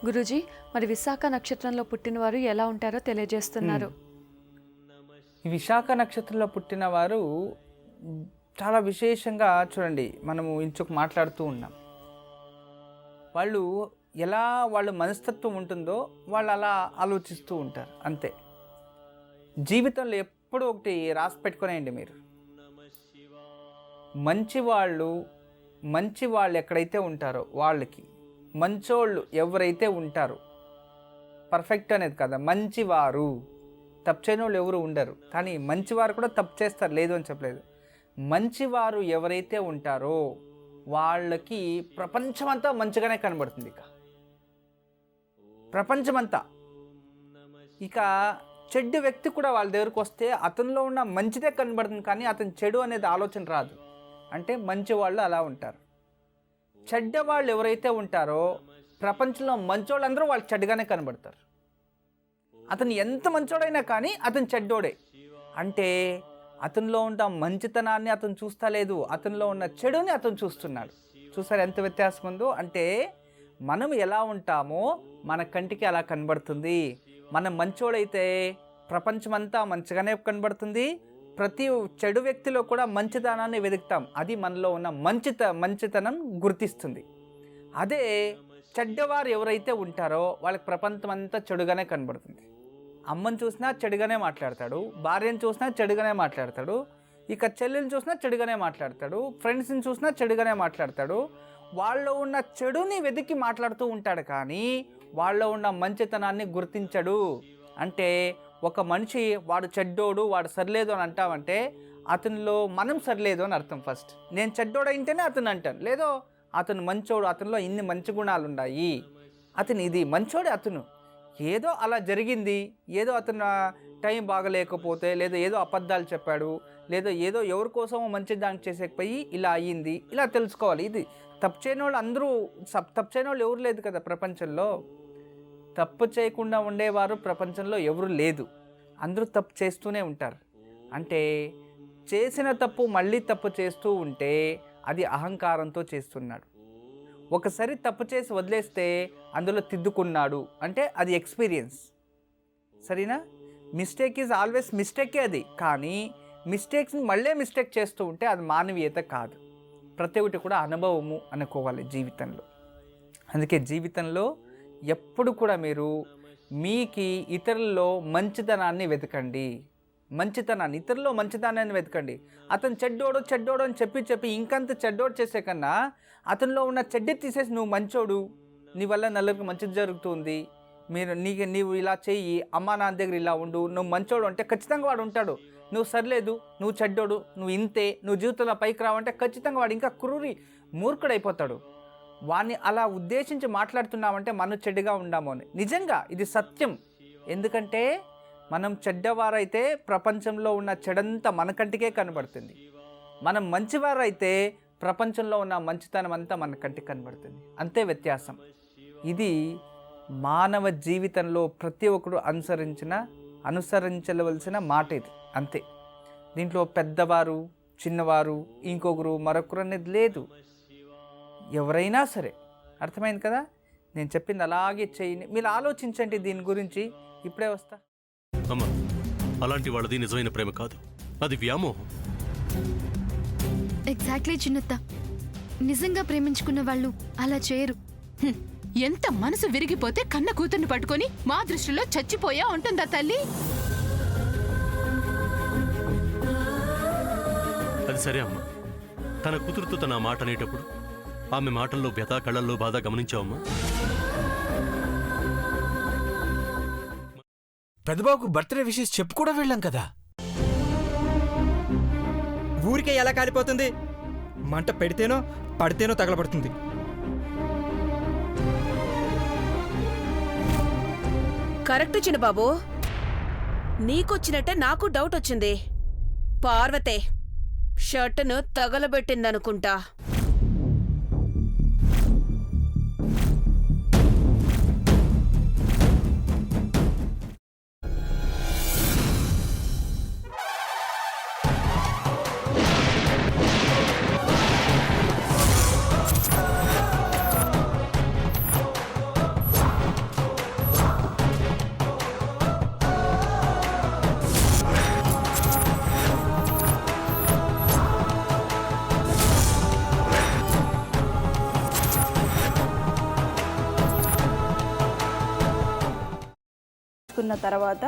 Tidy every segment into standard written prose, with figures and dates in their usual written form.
గురూజీ, మరి విశాఖ నక్షత్రంలో పుట్టినవారు ఎలా ఉంటారో తెలియజేస్తున్నారు. ఈ విశాఖ నక్షత్రంలో పుట్టిన వారు చాలా విశేషంగా చూడండి, మనము ఇంచుకు మాట్లాడుతూ ఉన్నాం. వాళ్ళు ఎలా వాళ్ళ మనస్తత్వం ఉంటుందో వాళ్ళు అలా ఆలోచిస్తూ ఉంటారు, అంతే. జీవితంలో ఎప్పుడూ ఒకటి రాసి పెట్టుకునేయండి మీరు. మంచి వాళ్ళు ఎక్కడైతే ఉంటారో వాళ్ళకి, మంచోళ్ళు ఎవరైతే ఉంటారో, పర్ఫెక్ట్ అనేది కదా మంచివారు, తప్పు చేయని వాళ్ళు ఎవరు ఉండరు. కానీ మంచివారు కూడా తప్పు చేస్తారు, లేదు అని చెప్పలేదు. మంచివారు ఎవరైతే ఉంటారో వాళ్ళకి ప్రపంచమంతా మంచిగానే కనబడుతుంది. ప్రపంచమంతా. ఇక చెడ్డు వ్యక్తి కూడా వాళ్ళ దగ్గరకు వస్తే అతనిలో ఉన్న మంచిదే కనబడుతుంది, కానీ అతని చెడు అనేది ఆలోచన రాదు. అంటే మంచి వాళ్ళు అలా ఉంటారు. చెడ్డవాళ్ళు ఎవరైతే ఉంటారో ప్రపంచంలో మంచోళ్ళందరూ వాళ్ళు చెడ్డగానే కనబడతారు. అతను ఎంత మంచోడైనా కానీ అతను చెడ్డోడే. అంటే అతనిలో ఉన్న మంచితనాన్ని అతను చూస్తా లేదు, అతనిలో ఉన్న చెడుని అతను చూస్తున్నాడు. చూసారు ఎంత వ్యత్యాసం ఉందో? అంటే మనం ఎలా ఉంటామో మన కంటికి అలా కనబడుతుంది. మనం మంచోడైతే ప్రపంచమంతా మంచిగానే కనబడుతుంది. ప్రతి చెడు వ్యక్తిలో కూడా మంచితనాన్ని వెతుకుతాం, అది మనలో ఉన్న మంచితనం గుర్తిస్తుంది. అదే చెడ్డవారు ఎవరైతే ఉంటారో వాళ్ళకి ప్రపంచం అంతా చెడుగానే కనబడుతుంది. అమ్మని చూసినా చెడుగానే మాట్లాడతాడు, భార్యను చూసినా చెడుగానే మాట్లాడతాడు, ఇక చెల్లెని చూసినా చెడుగానే మాట్లాడతాడు, ఫ్రెండ్స్ని చూసినా చెడుగానే మాట్లాడతాడు. వాళ్ళలో ఉన్న చెడుని వెతికి మాట్లాడుతూ ఉంటాడు, కానీ వాళ్ళలో ఉన్న మంచితనాన్ని గుర్తించడు. అంటే ఒక మనిషి వాడు చెడ్డోడు, వాడు సరిలేదు అని అంటామంటే అతనిలో మనం సరిలేదు అని అర్థం. ఫస్ట్ నేను చెడ్డోడు అయితేనే అతను అంటాను, లేదో అతను మంచోడు, అతనిలో ఇన్ని మంచి గుణాలు ఉన్నాయి, అతను ఇది మంచోడే. అతను ఏదో అలా జరిగింది, ఏదో అతను టైం బాగలేకపోతే, లేదా ఏదో అబద్ధాలు చెప్పాడు, లేదా ఏదో ఎవరి కోసమో మంచి దానికి చేసేకపోయి ఇలా అయ్యింది, ఇలా తెలుసుకోవాలి. ఇది తప్పు చేయని వాళ్ళు అందరూ, తప్పు చేయని వాళ్ళు ఎవరు లేదు కదా ప్రపంచంలో. తప్పు చేయకుండా ఉండేవారు ప్రపంచంలో ఎవరు లేదు, అందరూ తప్పు చేస్తూనే ఉంటారు. అంటే చేసిన తప్పు మళ్ళీ తప్పు చేస్తూ ఉంటే అది అహంకారంతో చేస్తున్నాడు. ఒకసారి తప్పు చేసి వదిలేస్తే అందులో తిద్దుకున్నాడు అంటే అది ఎక్స్పీరియన్స్. సరేనా? మిస్టేక్ ఈజ్ ఆల్వేస్ మిస్టేకే అది, కానీ మిస్టేక్స్ని మళ్ళీ మిస్టేక్ చేస్తూ ఉంటే అది మానవీయత కాదు. ప్రతి ఒక్కటి కూడా అనుభవము అనుకోవాలి జీవితంలో. అందుకే జీవితంలో ఎప్పుడు కూడా మీరు మీకు ఇతరుల్లో మంచితనాన్ని వెతకండి. ఇతరుల్లో మంచితనాన్ని వెతకండి. అతను చెడ్డోడు అని చెప్పి ఇంకంత చెడ్డోడు చేసే కన్నా అతనిలో ఉన్న చెడ్డ తీసేసి నువ్వు మంచోడు, నీ వల్ల నలుగురికి మంచిది జరుగుతుంది, నీవు ఇలా చెయ్యి, అమ్మా నాన్న దగ్గర ఇలా ఉండు, నువ్వు మంచోడు అంటే ఖచ్చితంగా వాడు ఉంటాడు. నువ్వు సరిలేదు, నువ్వు చెడ్డోడు, నువ్వు ఇంతే, నువ్వు జీవితంలో పైకి రావంటే ఖచ్చితంగా వాడు ఇంకా మూర్ఖుడైపోతాడు. వాడిని అలా ఉద్దేశించి మాట్లాడుతున్నామంటే మనం చెడ్డగా ఉండాము అని. నిజంగా ఇది సత్యం. ఎందుకంటే మనం చెడ్డవారైతే ప్రపంచంలో ఉన్న చెడంతా మన కంటికే కనబడుతుంది. మనం మంచివారైతే ప్రపంచంలో ఉన్న మంచితనం అంతా మన కంటికి కనబడుతుంది. అంతే వ్యత్యాసం. ఇది మానవ జీవితంలో ప్రతి ఒక్కరు అనుసరించవలసిన మాట ఇది, అంతే. దీంట్లో పెద్దవారు, చిన్నవారు, ఇంకొకరు, మరొకరు అనేది లేదు. ఎవరైనా సరే. అర్థమైంది కదా? నేను చెప్పింది అలాగే చేయండి. మీరు ఆలోచించండి దీని గురించి. ఇప్పుడే వస్తా. అమ్మా, అలాంటి వాళ్ళది నిజమైన ప్రేమ కాదు, అది వ్యామోహం. ఎగ్జాక్ట్లీ చిన్నత్త, నిజంగా ప్రేమించుకున్న వాళ్ళు అలా చేయరు. ఎంత మనసు విరిగిపోతే కన్న కూతుర్ని పట్టుకొని మా దృష్టిలో చచ్చిపోయా ఉంటుందా తల్లి? అది సరే అమ్మా, తన కూతురుతో తన మాట అనేటప్పుడు ఆమె మాటల్లో వ్యథ, కళ్ళల్లో బాధ గమనించావమ్మా? పెద్దబాబుకు బర్త్డే విషెస్ చెప్పు కూడా వెళ్ళాం కదా. ఊరికే ఎలా కాలిపోతుంది? మంట పెడితేనో పడితేనో తగలబడుతుంది. కరెక్ట్ చిన్నబాబు, నీకొచ్చినట్టే నాకు డౌట్ వచ్చింది. పార్వతే షర్టును తగలబెట్టిందనుకుంటా. వేసుకున్న తర్వాత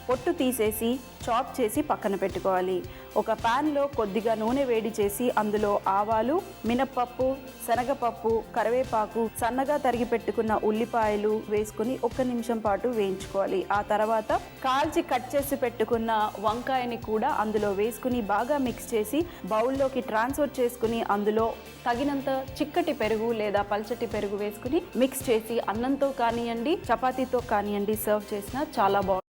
పొట్టు తీసేసి చాప్ చేసి పక్కన పెట్టుకోవాలి. ఒక ప్యాన్లో కొద్దిగా నూనె వేడి చేసి అందులో ఆవాలు, మినప్పప్పు, శనగపప్పు, కరివేపాకు, సన్నగా తరిగి పెట్టుకున్న ఉల్లిపాయలు వేసుకుని 1 నిమిషం పాటు వేయించుకోవాలి. ఆ తర్వాత కాల్చి కట్ చేసి పెట్టుకున్న వంకాయని కూడా అందులో వేసుకుని బాగా మిక్స్ చేసి బౌల్లోకి ట్రాన్స్ఫర్ చేసుకుని అందులో తగినంత చిక్కటి పెరుగు లేదా పల్చటి పెరుగు వేసుకుని మిక్స్ చేసి అన్నంతో కానివ్వండి, చపాతీతో కానివ్వండి సర్వ్ చేసినా చాలా బాగుంటుంది.